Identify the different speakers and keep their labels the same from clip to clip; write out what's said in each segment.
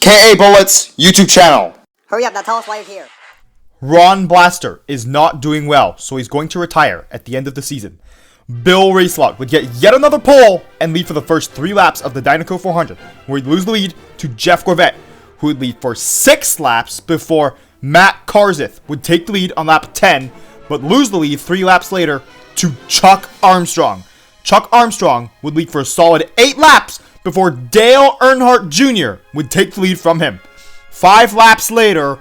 Speaker 1: KA Bullets YouTube channel.
Speaker 2: Hurry up, now tell us why you're here.
Speaker 3: Ron Blaster is not doing well, so he's going to retire at the end of the season. Bill Racelot would get yet another pole and lead for the first 3 laps of the Dynaco 400, where he'd lose the lead to Jeff Gorvette, who would lead for 6 laps before Matt Karzith would take the lead on lap 10, but lose the lead 3 laps later to Chuck Armstrong. Chuck Armstrong would lead for a solid 8 laps before Dale Earnhardt Jr. would take the lead from him. 5 laps later,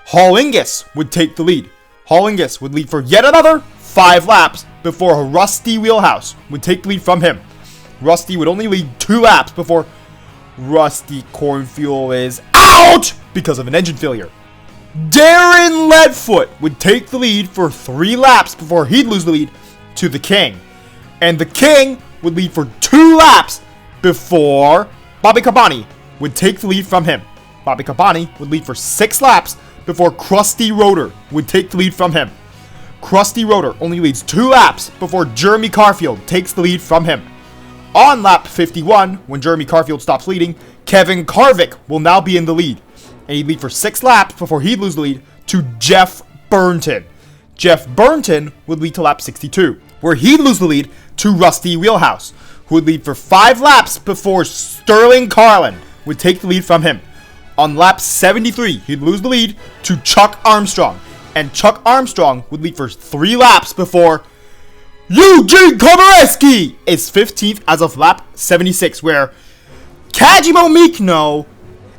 Speaker 3: Hollingus would take the lead. Hollingus would lead for yet another 5 laps before Rusty Wheelhouse would take the lead from him. Rusty would only lead 2 laps before Rusty Cornfuel is out because of an engine failure. Darren Leadfoot would take the lead for 3 laps before he'd lose the lead to the King. And the King would lead for 2 laps before Bobby Carboni would take the lead from him. Bobby Carboni would lead for 6 laps before Krusty Rotor would take the lead from him. Krusty Rotor only leads 2 laps before Jeremy Carfield takes the lead from him. On lap 51, when Jeremy Carfield stops leading, Kevin Carvick will now be in the lead. And he'd lead for 6 laps before he'd lose the lead to Jeff Burnton. Jeff Burnton would lead to lap 62, where he'd lose the lead to Rusty Wheelhouse, who would lead for 5 laps before Sterling Carlin would take the lead from him. On lap 73, he'd lose the lead to Chuck Armstrong, and Chuck Armstrong would lead for 3 laps before Eugene Komareski is 15th as of lap 76, where Kajimo Mikno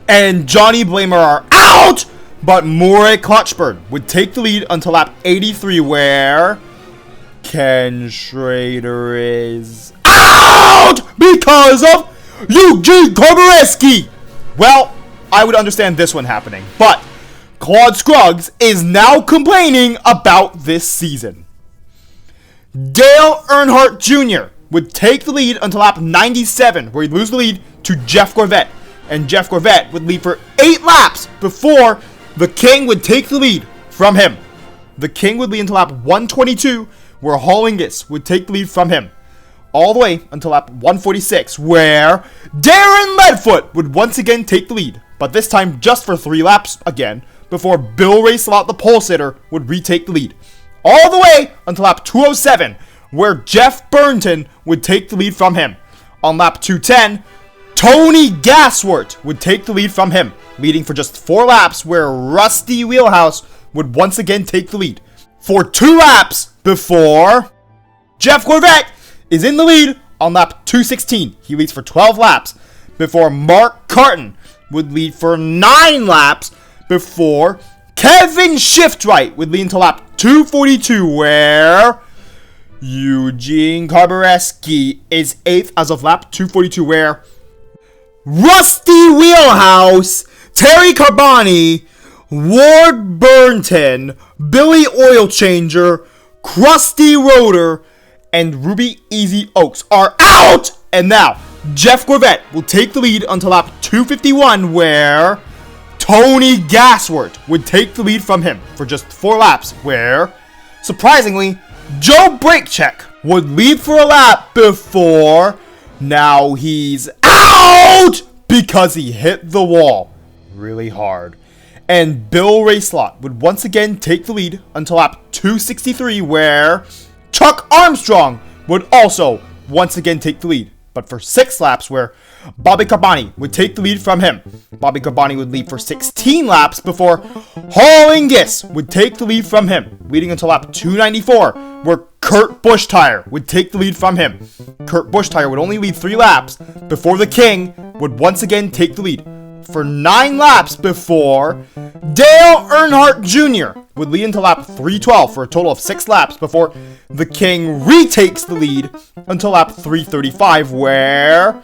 Speaker 3: and Johnny Blamer are out, but Murray Clutchburn would take the lead until lap 83, where Ken Schrader is out because of Eugene Komareski. Well, I would understand this one happening, but Claude Scruggs is now complaining about this season. Dale Earnhardt Jr. would take the lead until lap 97, where he'd lose the lead to Jeff Gorvette, and Jeff Gorvette would lead for 8 laps before the King would take the lead from him. The King would lead until lap 122, where Hollingus would take the lead from him, all the way until lap 146, where Darren Leadfoot would once again take the lead, but this time just for 3 laps again, before Bill Racelot, the pole sitter, would retake the lead, all the way until lap 207, where Jeff Burnton would take the lead from him. On lap 210, Tony Gasworth would take the lead from him, leading for just 4 laps, where Rusty Wheelhouse would once again take the lead for 2 laps before Jeff Gorvette is in the lead on lap 216. He leads for 12 laps before Mark Carton would lead for 9 laps before Kevin Shiftright would lead until lap 242, where Eugene Komareski is 8th as of lap 242, where Rusty Wheelhouse, Terry Carboni, Ward Burnton, Billy Oil Changer, Krusty Rotor, and Ruby Easy Oaks are out! And now, Jeff Gorvette will take the lead until lap 251, where Tony Gasworth would take the lead from him for just 4 laps, where, surprisingly, Joe Brakecheck would lead for a lap before now he's out because he hit the wall really hard. And Bill Racelot would once again take the lead until lap 263, where Chuck Armstrong would also once again take the lead, but for 6 laps, where Bobby Carboni would take the lead from him. Bobby Carboni would lead for 16 laps before Hollingus would take the lead from him, leading until lap 294, where Kurt Buschtire would take the lead from him. Kurt Buschtire would only lead 3 laps before the King would once again take the lead for 9 laps before Dale Earnhardt Jr. would lead until lap 312 for a total of 6 laps before the King retakes the lead until lap 335, where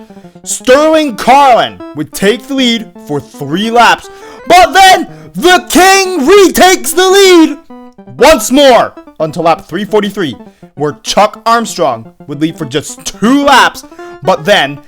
Speaker 3: Sterling Carlin would take the lead for 3 laps, but then the King retakes the lead once more until lap 343, where Chuck Armstrong would lead for just 2 laps, but then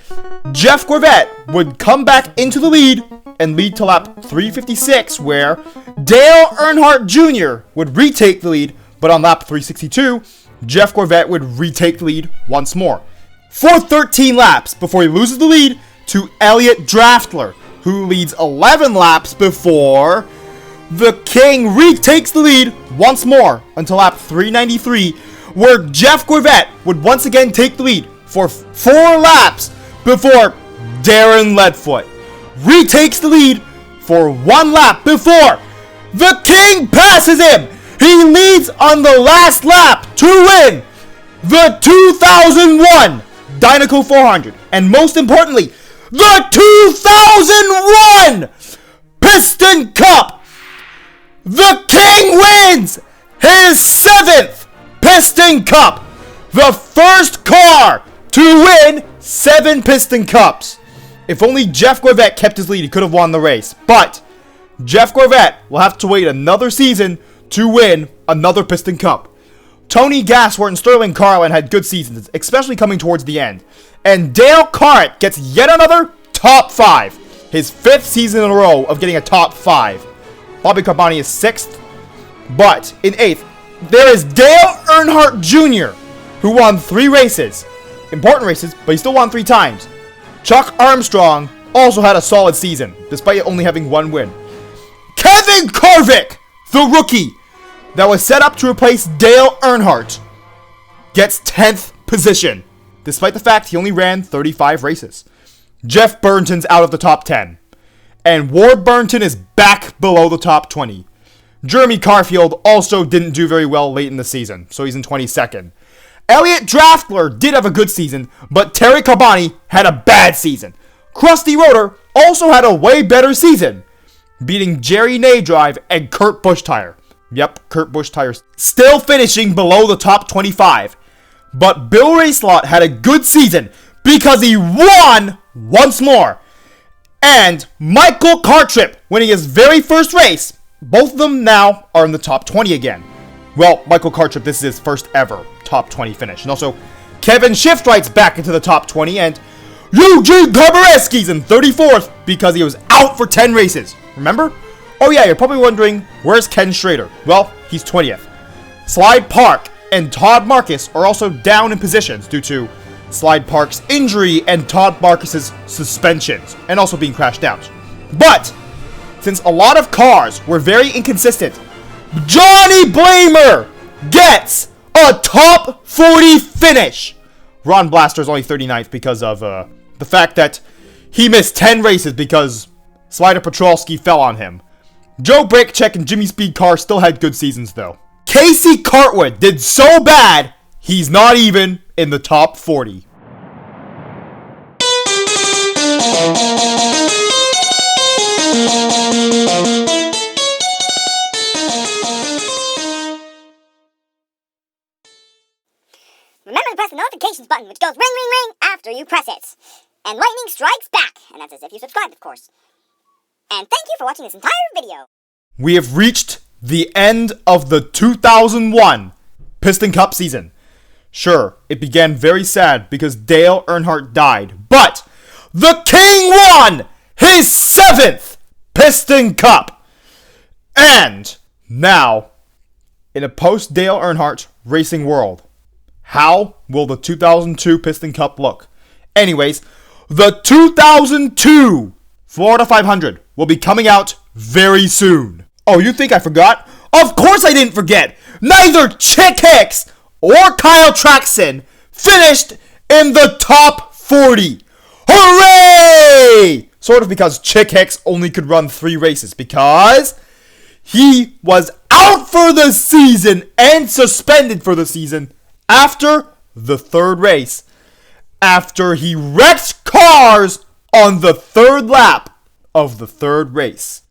Speaker 3: Jeff Gorvette would come back into the lead and lead to lap 356, where Dale Earnhardt Jr. would retake the lead, but on lap 362, Jeff Gorvette would retake the lead once more for 13 laps before he loses the lead to Elliot Draftler. who leads 11 laps before the King retakes the lead once more until lap 393, where Jeff Gorvette would once again take the lead for 4 laps before Darren Leadfoot retakes the lead for 1 lap before the King passes him. He leads on the last lap to win the 2001 Dynaco 400, and most importantly, the 2001 Piston Cup. The King wins his 7th Piston Cup, the first car to win 7 Piston Cups. If only Jeff Gorvette kept his lead, he could have won the race. But Jeff Gorvette will have to wait another season to win another Piston Cup. Tony Gasworth and Sterling Carlin had good seasons, especially coming towards the end. And Dale Carrett gets yet another top 5. His 5th season in a row of getting a top 5. Bobby Carboni is 6th, but in 8th, there is Dale Earnhardt Jr., who won 3 races. Important races, but he still won 3 times. Chuck Armstrong also had a solid season, despite only having 1 win. Kevin Harvick, the rookie, that was set up to replace Dale Earnhardt, gets 10th position, despite the fact he only ran 35 races. Jeff Burton's out of the top 10. And Ward Burton is back below the top 20. Jeremy Carfield also didn't do very well late in the season, so he's in 22nd. Elliot Draftler did have a good season, but Terry Carboni had a bad season. Krusty Rotor also had a way better season, beating Jerry Nadrive and Kurt Buschtire. Yep, Kurt Buschtire still finishing below the top 25. But Bill Racelot had a good season because he won once more. And Michael Cartrip winning his very first race. Both of them now are in the top 20 again. Well, Michael Cartrip, this is his first ever top 20 finish. And also, Kevin Shiftright's back into the top 20. And Eugene Komareski's in 34th because he was out for 10 races. Remember? Oh yeah, you're probably wondering, where's Ken Schrader? Well, he's 20th. Slide Park and Todd Marcus are also down in positions due to Slide Park's injury and Todd Marcus's suspensions, and also being crashed out. But, since a lot of cars were very inconsistent, Johnny Blamer gets a top 40 finish! Ron Blaster's only 39th because of the fact that he missed 10 races because Slider Petrolsky fell on him. Joe Brakecheck and Jimmy Speed Carr still had good seasons though. Casey Cartwood did so bad, he's not even in the top 40.
Speaker 2: Remember to press the notifications button, which goes ring, ring, ring after you press it. And lightning strikes back, and that's as if you subscribed, of course. And thank you for watching this entire video.
Speaker 3: We have reached the end of the 2001 Piston Cup season. Sure, it began very sad because Dale Earnhardt died, but the King won his 7th Piston Cup! And now, in a post-Dale Earnhardt racing world, how will the 2002 Piston Cup look? Anyways, the 2002 Florida 500 will be coming out very soon. Oh, you think I forgot? Of course I didn't forget! Neither Chick Hicks or Kyle Traxon finished in the top 40. Hooray! Sort of because Chick Hicks only could run 3 races because he was out for the season and suspended for the season after the 3rd race. After he wrecked cars on the 3rd lap of the 3rd race.